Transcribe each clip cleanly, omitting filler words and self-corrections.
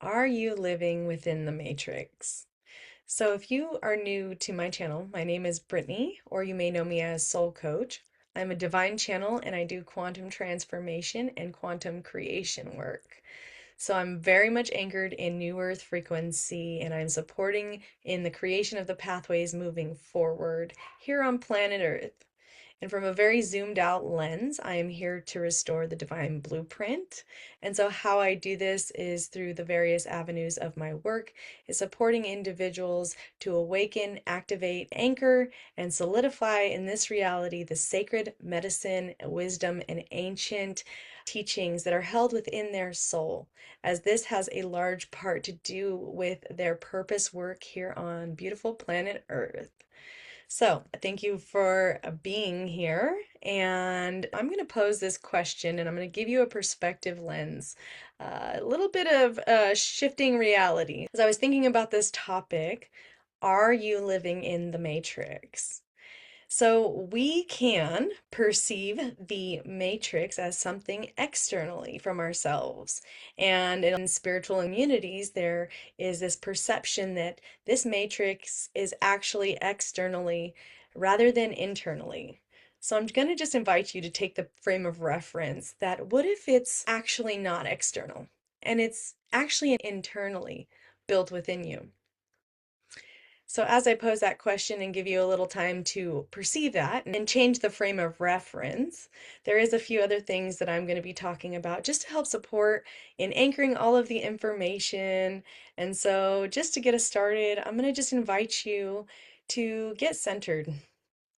Are you living within the matrix? So, if you are new to my channel, my name is Brittany, or you may know me as Soul Coach. I'm a divine channel and I do quantum transformation and quantum creation work. So, I'm very much anchored in New Earth frequency and I'm supporting in the creation of the pathways moving forward here on planet Earth. And from a very zoomed out lens, I am here to restore the divine blueprint. And so, how I do this is through the various avenues of my work, is supporting individuals to awaken, activate, anchor, and solidify in this reality the sacred medicine, wisdom, and ancient teachings that are held within their soul, as this has a large part to do with their purpose work here on beautiful planet Earth. So, thank you for being here. And I'm going to pose this question and I'm going to give you a perspective lens, a little bit of shifting reality. As I was thinking about this topic, are you living in the matrix? So we can perceive the matrix as something externally from ourselves. And in spiritual immunities, there is this perception that this matrix is actually externally rather than internally. So I'm going to just invite you to take the frame of reference that what if it's actually not external and it's actually internally built within you? So as I pose that question and give you a little time to perceive that and change the frame of reference, there is a few other things that I'm going to be talking about just to help support in anchoring all of the information. And so just to get us started, I'm going to just invite you to get centered.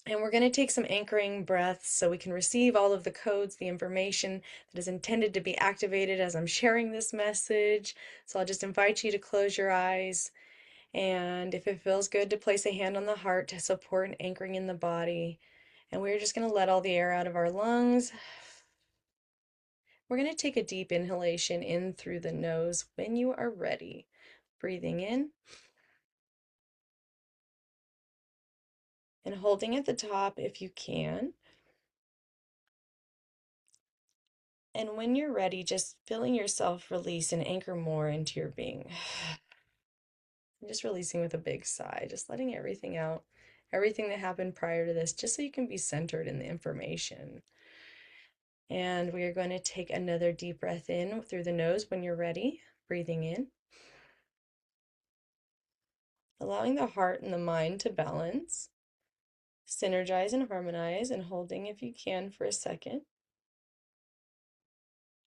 And we're going to take some anchoring breaths so we can receive all of the codes, the information that is intended to be activated as I'm sharing this message. So I'll just invite you to close your eyes. And if it feels good, to place a hand on the heart to support and anchoring in the body. And we're just going to let all the air out of our lungs. We're going to take a deep inhalation in through the nose when you are ready. Breathing in and holding at the top if you can. And when you're ready, just feeling yourself release and anchor more into your being. And just releasing with a big sigh, just letting everything out, everything that happened prior to this, just so you can be centered in the information. And we are going to take another deep breath in through the nose when you're ready, breathing in, allowing the heart and the mind to balance, synergize and harmonize, and holding if you can for a second.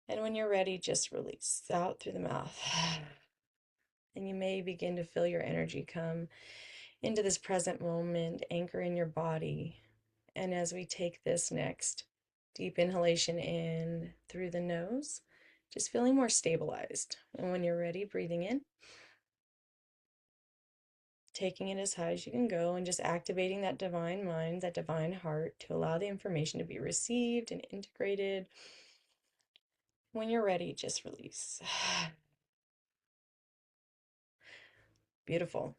And when you're ready, just release out through the mouth. And you may begin to feel your energy come into this present moment, anchor in your body. And as we take this next deep inhalation in through the nose, just feeling more stabilized. And when you're ready, breathing in, taking it as high as you can go, and just activating that divine mind, that divine heart to allow the information to be received and integrated. When you're ready, just release. Beautiful.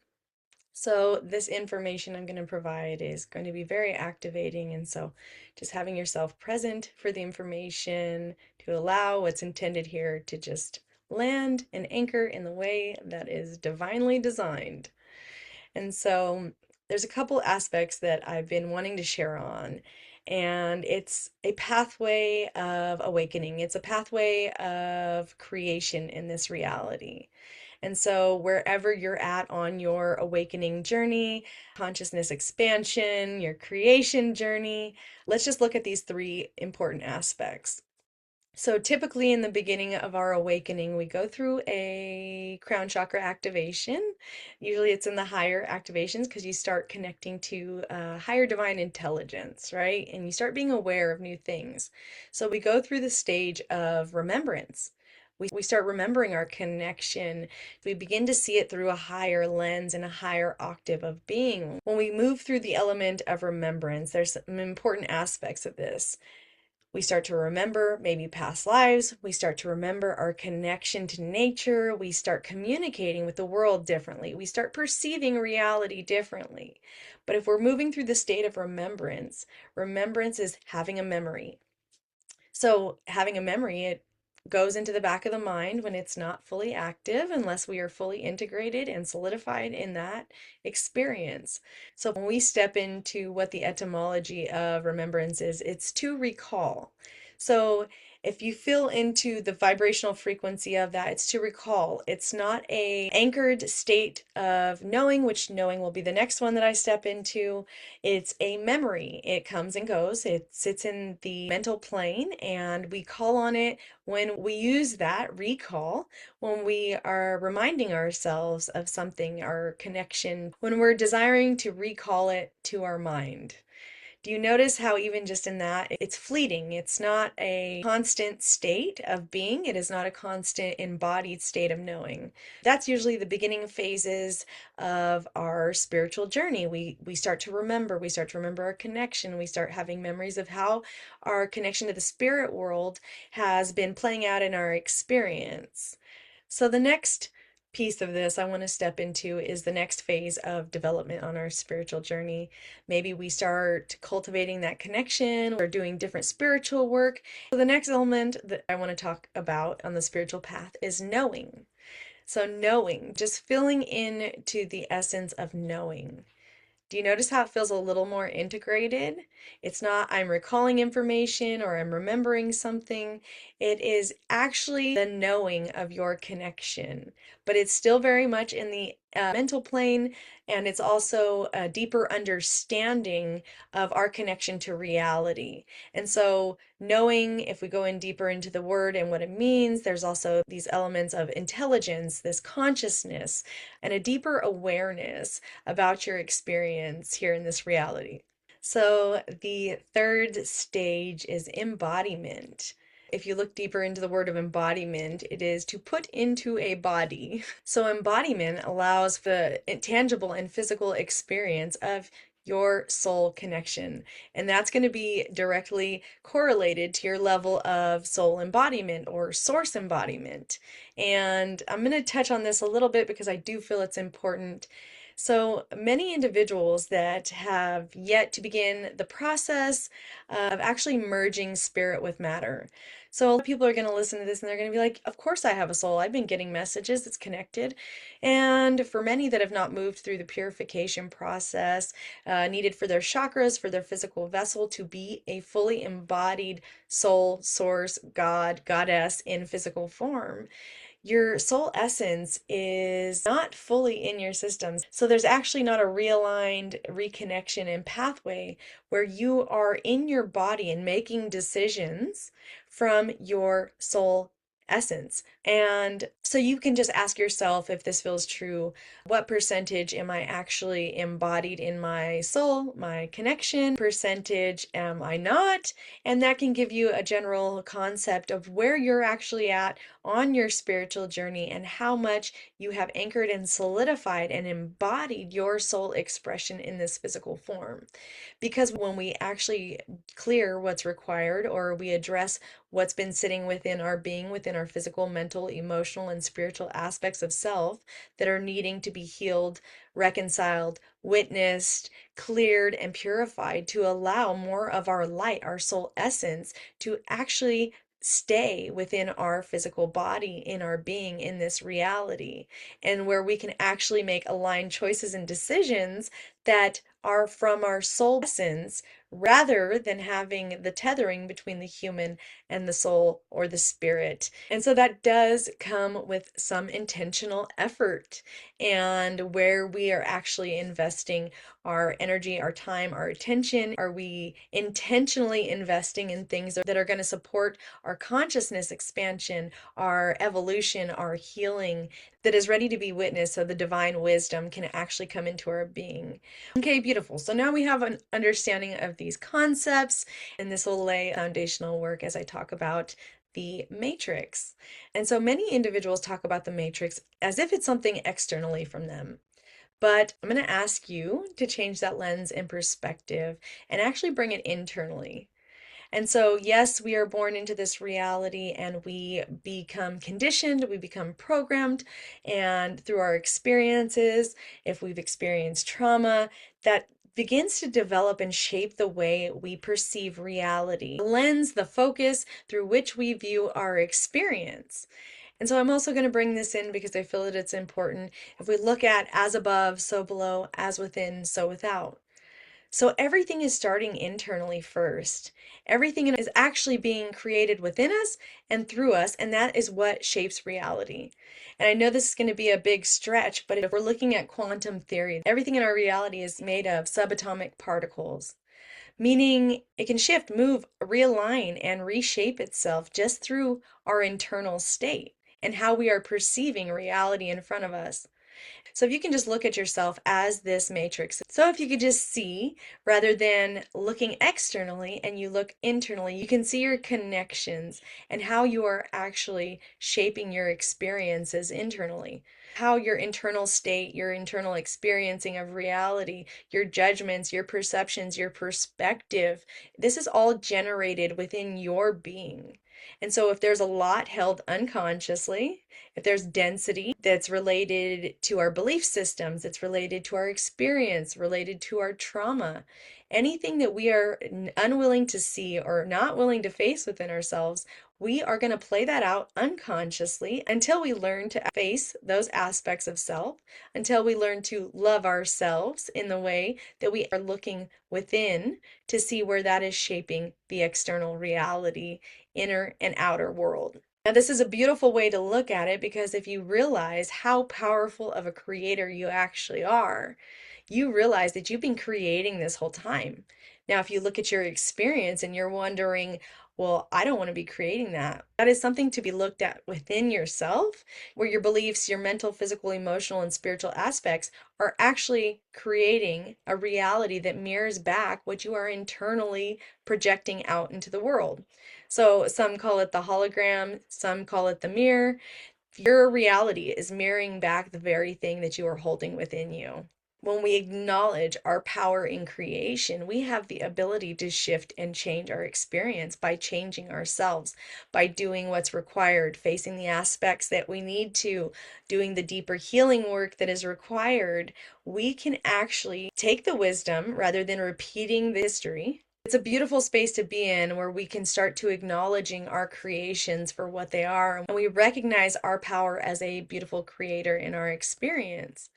So, this information I'm going to provide is going to be very activating. And so, just having yourself present for the information to allow what's intended here to just land and anchor in the way that is divinely designed. And so, there's a couple aspects that I've been wanting to share on. And it's a pathway of awakening, it's a pathway of creation in this reality. And so, wherever you're at on your awakening journey, consciousness expansion, your creation journey, let's just look at these three important aspects. So, typically in the beginning of our awakening, we go through a crown chakra activation. Usually it's in the higher activations because you start connecting to higher divine intelligence, right? And you start being aware of new things. So, we go through the stage of remembrance. We start remembering our connection. We begin to see it through a higher lens and a higher octave of being. When we move through the element of remembrance, there's some important aspects of this. We start to remember maybe past lives. We start to remember our connection to nature. We start communicating with the world differently. We start perceiving reality differently. But if we're moving through the state of remembrance, remembrance is having a memory. So having a memory, it goes into the back of the mind when it's not fully active, unless we are fully integrated and solidified in that experience. So when we step into what the etymology of remembrance is, it's to recall. So if you feel into the vibrational frequency of that, it's to recall. It's not a anchored state of knowing, which knowing will be the next one that I step into. It's a memory. It comes and goes. It sits in the mental plane, and we call on it when we use that recall, when we are reminding ourselves of something, our connection, when we're desiring to recall it to our mind. Do you notice how even just in that, it's fleeting? It's not a constant state of being. It is not a constant embodied state of knowing. That's usually the beginning phases of our spiritual journey. We start to remember. We start to remember our connection. We start having memories of how our connection to the spirit world has been playing out in our experience. So the next piece of this I want to step into is the next phase of development on our spiritual journey. Maybe we start cultivating that connection or doing different spiritual work. So the next element that I want to talk about on the spiritual path is knowing. So knowing, just filling in to the essence of knowing. Do you notice how it feels a little more integrated? It's not I'm recalling information or I'm remembering something. It is actually the knowing of your connection, but it's still very much in the mental plane, and it's also a deeper understanding of our connection to reality. And so, knowing, if we go in deeper into the word and what it means, there's also these elements of intelligence, this consciousness, and a deeper awareness about your experience here in this reality. So the third stage is embodiment. If you look deeper into the word of embodiment, it is to put into a body. So embodiment allows the tangible and physical experience of your soul connection. And that's going to be directly correlated to your level of soul embodiment or source embodiment. And I'm going to touch on this a little bit because I do feel it's important. So many individuals that have yet to begin the process of actually merging spirit with matter. So a lot of people are going to listen to this and they're going to be like, of course I have a soul. I've been getting messages. It's connected. And for many that have not moved through the purification process needed for their chakras, for their physical vessel to be a fully embodied soul, source, God, goddess in physical form, your soul essence is not fully in your systems. So there's actually not a realigned reconnection and pathway where you are in your body and making decisions from your soul essence. And so you can just ask yourself if this feels true. What percentage am I actually embodied in my soul, my connection? Percentage am I not? And that can give you a general concept of where you're actually at on your spiritual journey and how much you have anchored and solidified and embodied your soul expression in this physical form. Because when we actually clear what's required or we address what's been sitting within our being, within our physical, mental, emotional, and spiritual aspects of self that are needing to be healed, reconciled, witnessed, cleared, and purified to allow more of our light, our soul essence, to actually stay within our physical body, in our being, in this reality, and where we can actually make aligned choices and decisions that are from our soul essence rather than having the tethering between the human and the soul or the spirit. And so that does come with some intentional effort and where we are actually investing our energy, our time, our attention. Are we intentionally investing in things that are going to support our consciousness expansion, our evolution, our healing that is ready to be witnessed so the divine wisdom can actually come into our being? Okay, beautiful. So now we have an understanding of these concepts, and this will lay foundational work as I talk about the matrix. And so many individuals talk about the matrix as if it's something externally from them. But I'm going to ask you to change that lens and perspective and actually bring it internally. And so, yes, we are born into this reality and we become conditioned, we become programmed, and through our experiences, if we've experienced trauma, that begins to develop and shape the way we perceive reality, the lens, the focus through which we view our experience. And so I'm also going to bring this in because I feel that it's important. If we look at as above, so below, as within, so without. So everything is starting internally first. Everything is actually being created within us and through us, and that is what shapes reality. And I know this is going to be a big stretch, but if we're looking at quantum theory, everything in our reality is made of subatomic particles, meaning it can shift, move, realign, and reshape itself just through our internal state and how we are perceiving reality in front of us. So if you can just look at yourself as this matrix. So if you could just see rather than looking externally and you look internally, you can see your connections and how you are actually shaping your experiences internally. How your internal state, your internal experiencing of reality, your judgments, your perceptions, your perspective, this is all generated within your being. And so if there's a lot held unconsciously, if there's density that's related to our belief systems, it's related to our experience, related to our trauma, anything that we are unwilling to see or not willing to face within ourselves, we are going to play that out unconsciously until we learn to face those aspects of self, until we learn to love ourselves in the way that we are looking within to see where that is shaping the external reality, inner and outer world. Now, this is a beautiful way to look at it because if you realize how powerful of a creator you actually are, you realize that you've been creating this whole time. Now, if you look at your experience and you're wondering, well, I don't want to be creating that. That is something to be looked at within yourself, where your beliefs, your mental, physical, emotional, and spiritual aspects are actually creating a reality that mirrors back what you are internally projecting out into the world. So some call it the hologram, some call it the mirror. Your reality is mirroring back the very thing that you are holding within you. When we acknowledge our power in creation, we have the ability to shift and change our experience by changing ourselves, by doing what's required, facing the aspects that we need to, doing the deeper healing work that is required. We can actually take the wisdom rather than repeating the history. It's a beautiful space to be in where we can start to acknowledging our creations for what they are and we recognize our power as a beautiful creator in our experience.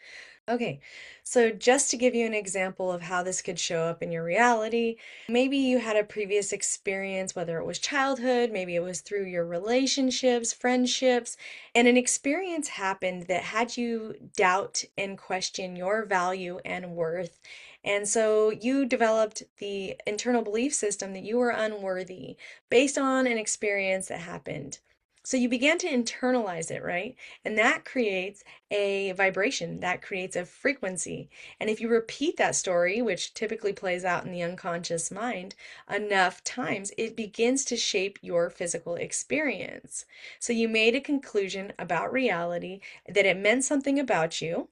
Okay, so just to give you an example of how this could show up in your reality, maybe you had a previous experience, whether it was childhood, maybe it was through your relationships, friendships, and an experience happened that had you doubt and question your value and worth. And so you developed the internal belief system that you were unworthy based on an experience that happened. So you began to internalize it, right? And that creates a vibration, that creates a frequency. And if you repeat that story, which typically plays out in the unconscious mind, enough times, it begins to shape your physical experience. So you made a conclusion about reality, that it meant something about you.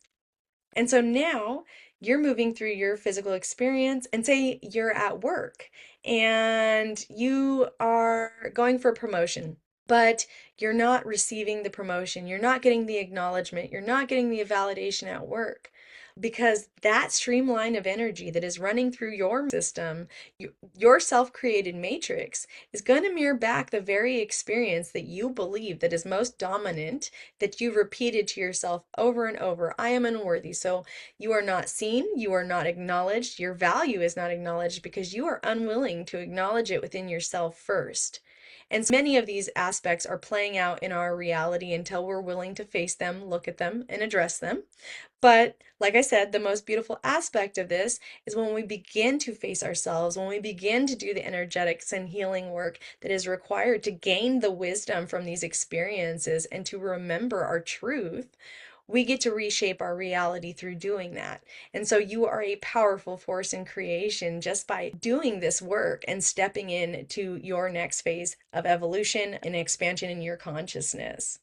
And so now you're moving through your physical experience, and say you're at work and you are going for a promotion, but you're not receiving the promotion, you're not getting the acknowledgement, you're not getting the validation at work. Because that streamline of energy that is running through your system, your self-created matrix, is going to mirror back the very experience that you believe that is most dominant, that you've repeated to yourself over and over. I am unworthy. So you are not seen, you are not acknowledged, your value is not acknowledged because you are unwilling to acknowledge it within yourself first. And so many of these aspects are playing out in our reality until we're willing to face them, look at them, and address them. But like I said, the most beautiful aspect of this is when we begin to face ourselves, when we begin to do the energetics and healing work that is required to gain the wisdom from these experiences and to remember our truth, we get to reshape our reality through doing that. And so you are a powerful force in creation just by doing this work and stepping into your next phase of evolution and expansion in your consciousness.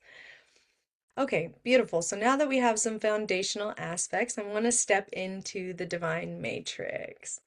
Okay, beautiful. So now that we have some foundational aspects, I want to step into the divine matrix.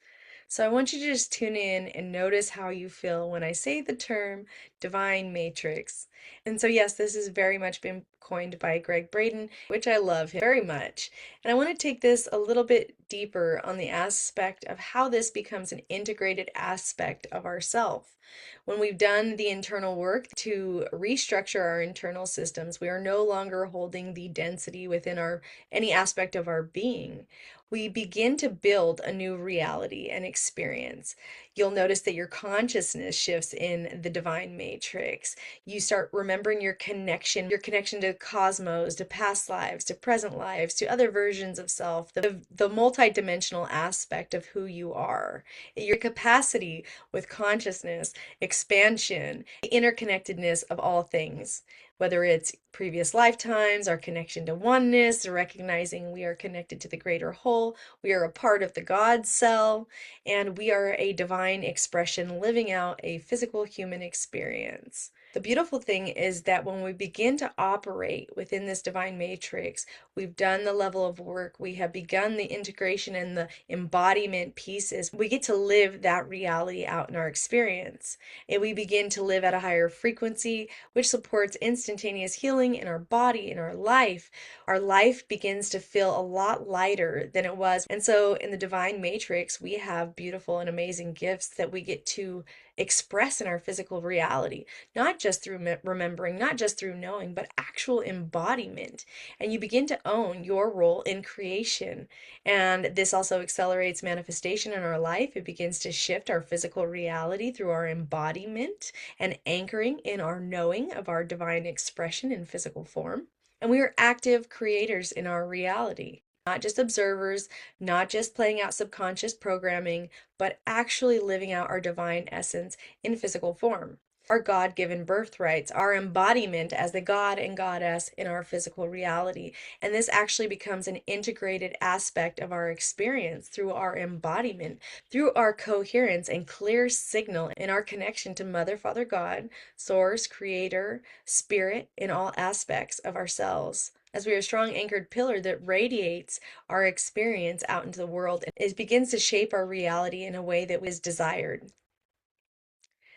So I want you to just tune in and notice how you feel when I say the term divine matrix. And so, yes, this has very much been coined by Greg Braden, which I love him very much. And I want to take this a little bit deeper on the aspect of how this becomes an integrated aspect of ourself. When we've done the internal work to restructure our internal systems, we are no longer holding the density within our any aspect of our being. We begin to build a new reality and experience. You'll notice that your consciousness shifts in the divine matrix. You start remembering your connection to cosmos, to past lives, to present lives, to other versions of self, the multidimensional aspect of who you are. Your capacity with consciousness, expansion, the interconnectedness of all things, whether it's previous lifetimes, our connection to oneness, recognizing we are connected to the greater whole, we are a part of the God cell, and we are a divine expression living out a physical human experience. The beautiful thing is that when we begin to operate within this divine matrix, we've done the level of work, we have begun the integration and the embodiment pieces. We get to live that reality out in our experience. And we begin to live at a higher frequency, which supports instantaneous healing in our body, in our life. Our life begins to feel a lot lighter than it was. And so in the divine matrix, we have beautiful and amazing gifts that we get to express in our physical reality, not just through remembering, not just through knowing, but actual embodiment. And you begin to own your role in creation. And this also accelerates manifestation in our life. It begins to shift our physical reality through our embodiment and anchoring in our knowing of our divine expression in physical form. And we are active creators in our reality, not just observers, not just playing out subconscious programming, but actually living out our divine essence in physical form. Our God given birthrights, our embodiment as the God and Goddess in our physical reality. And this actually becomes an integrated aspect of our experience through our embodiment, through our coherence and clear signal in our connection to Mother, Father, God, Source, Creator, Spirit in all aspects of ourselves. As we are a strong anchored pillar that radiates our experience out into the world, it begins to shape our reality in a way that is desired.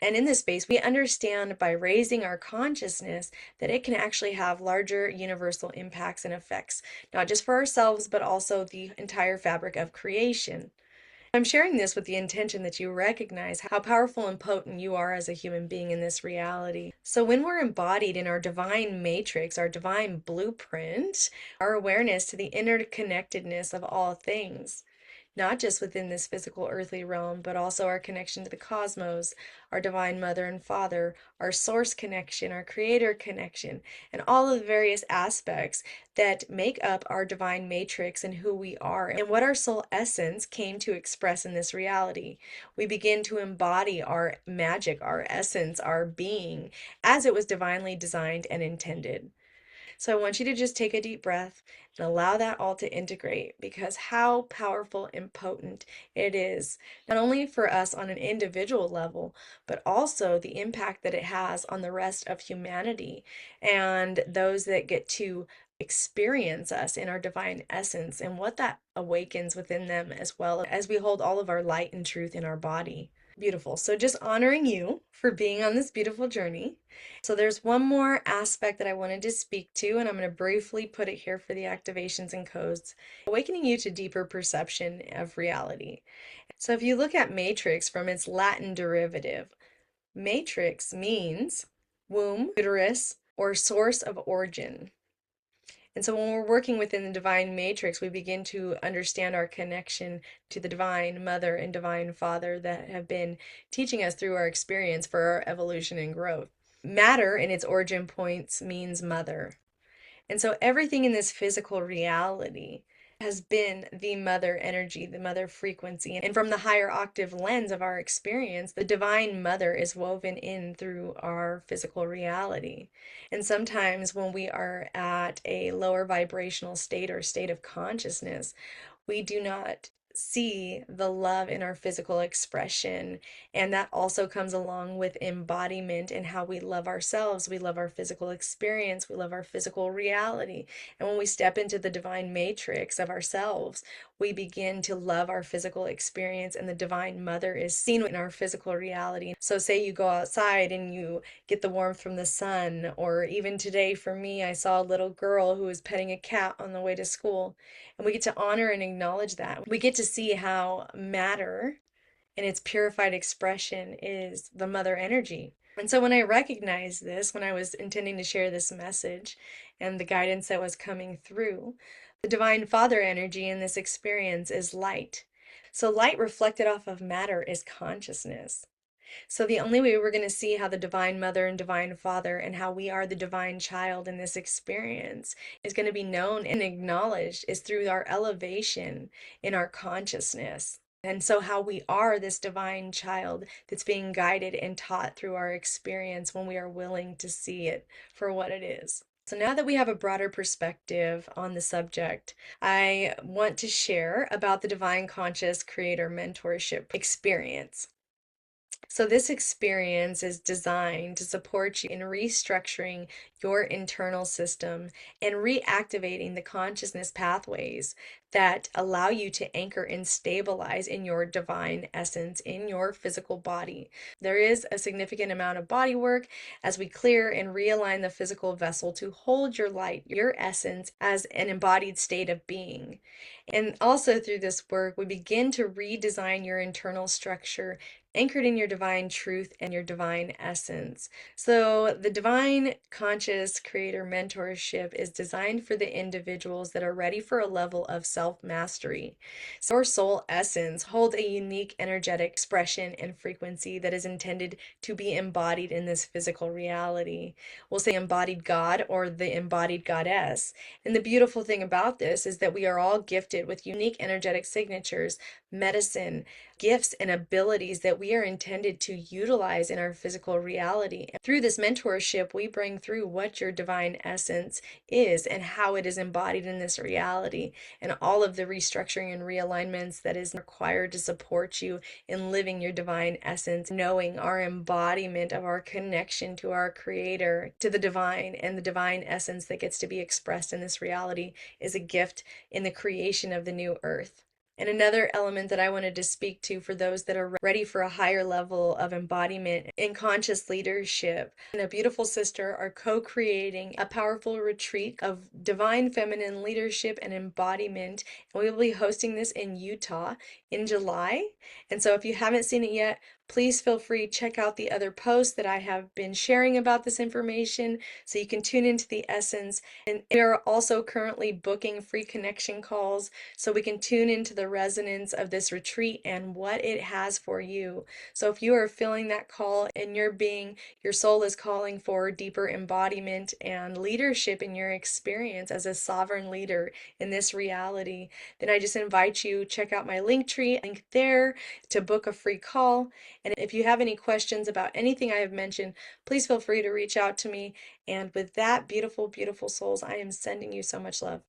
And in this space, we understand by raising our consciousness that it can actually have larger universal impacts and effects, not just for ourselves, but also the entire fabric of creation. I'm sharing this with the intention that you recognize how powerful and potent you are as a human being in this reality. So when we're embodied in our divine matrix, our divine blueprint, our awareness to the interconnectedness of all things, not just within this physical earthly realm, but also our connection to the cosmos, our divine mother and father, our source connection, our creator connection, and all of the various aspects that make up our divine matrix and who we are and what our soul essence came to express in this reality. We begin to embody our magic, our essence, our being as it was divinely designed and intended. So I want you to just take a deep breath and allow that all to integrate, because how powerful and potent it is, not only for us on an individual level, but also the impact that it has on the rest of humanity and those that get to experience us in our divine essence and what that awakens within them, as well as we hold all of our light and truth in our body. Beautiful. So just honoring you for being on this beautiful journey. So there's one more aspect that I wanted to speak to, and I'm going to briefly put it here for the activations and codes. Awakening you to deeper perception of reality. So if you look at matrix from its Latin derivative, matrix means womb, uterus, or source of origin. And so when we're working within the divine matrix, we begin to understand our connection to the divine mother and divine father that have been teaching us through our experience for our evolution and growth. Matter in its origin points means mother. And so everything in this physical reality has been the mother energy, the mother frequency. And from the higher octave lens of our experience, the divine mother is woven in through our physical reality. And sometimes when we are at a lower vibrational state or state of consciousness, we do not see the love in our physical expression. And that also comes along with embodiment and how we love ourselves. We love our physical experience. We love our physical reality. And when we step into the divine matrix of ourselves, we begin to love our physical experience, and the Divine Mother is seen in our physical reality. So, say you go outside and you get the warmth from the sun, or even today for me, I saw a little girl who was petting a cat on the way to school, and we get to honor and acknowledge that. We get to see how matter in its purified expression is the mother energy. And so when I recognized this, when I was intending to share this message and the guidance that was coming through, the Divine Father energy in this experience is light. So light reflected off of matter is consciousness. So the only way we're going to see how the Divine Mother and Divine Father and how we are the divine child in this experience is going to be known and acknowledged is through our elevation in our consciousness. And so, how we are this divine child that's being guided and taught through our experience when we are willing to see it for what it is. So, now that we have a broader perspective on the subject, I want to share about the Divine Conscious Creator Mentorship experience. So, this experience is designed to support you in restructuring your internal system and reactivating the consciousness pathways that allow you to anchor and stabilize in your divine essence in your physical body. There is a significant amount of body work as we clear and realign the physical vessel to hold your light, your essence, as an embodied state of being. And also through this work, we begin to redesign your internal structure anchored in your divine truth and your divine essence. So, the Divine Conscious Creator Mentorship is designed for the individuals that are ready for a level of self mastery. So, your soul essence holds a unique energetic expression and frequency that is intended to be embodied in this physical reality. We'll say embodied God or the embodied goddess. And the beautiful thing about this is that we are all gifted with unique energetic signatures, medicine, gifts and abilities that we are intended to utilize in our physical reality. And through this mentorship, we bring through what your divine essence is and how it is embodied in this reality, and all of the restructuring and realignments that is required to support you in living your divine essence, knowing our embodiment of our connection to our Creator, to the divine, and the divine essence that gets to be expressed in this reality is a gift in the creation of the new earth. And another element that I wanted to speak to for those that are ready for a higher level of embodiment in conscious leadership, and a beautiful sister are co-creating a powerful retreat of divine feminine leadership and embodiment. And we will be hosting this in Utah in July. And so if you haven't seen it yet, please feel free to check out the other posts that I have been sharing about this information so you can tune into the essence. And we are also currently booking free connection calls so we can tune into the resonance of this retreat and what it has for you. So if you are feeling that call in your being, your soul is calling for deeper embodiment and leadership in your experience as a sovereign leader in this reality, then I just invite you to check out my link there to book a free call. And if you have any questions about anything I have mentioned, please feel free to reach out to me. And with that, beautiful, beautiful souls, I am sending you so much love.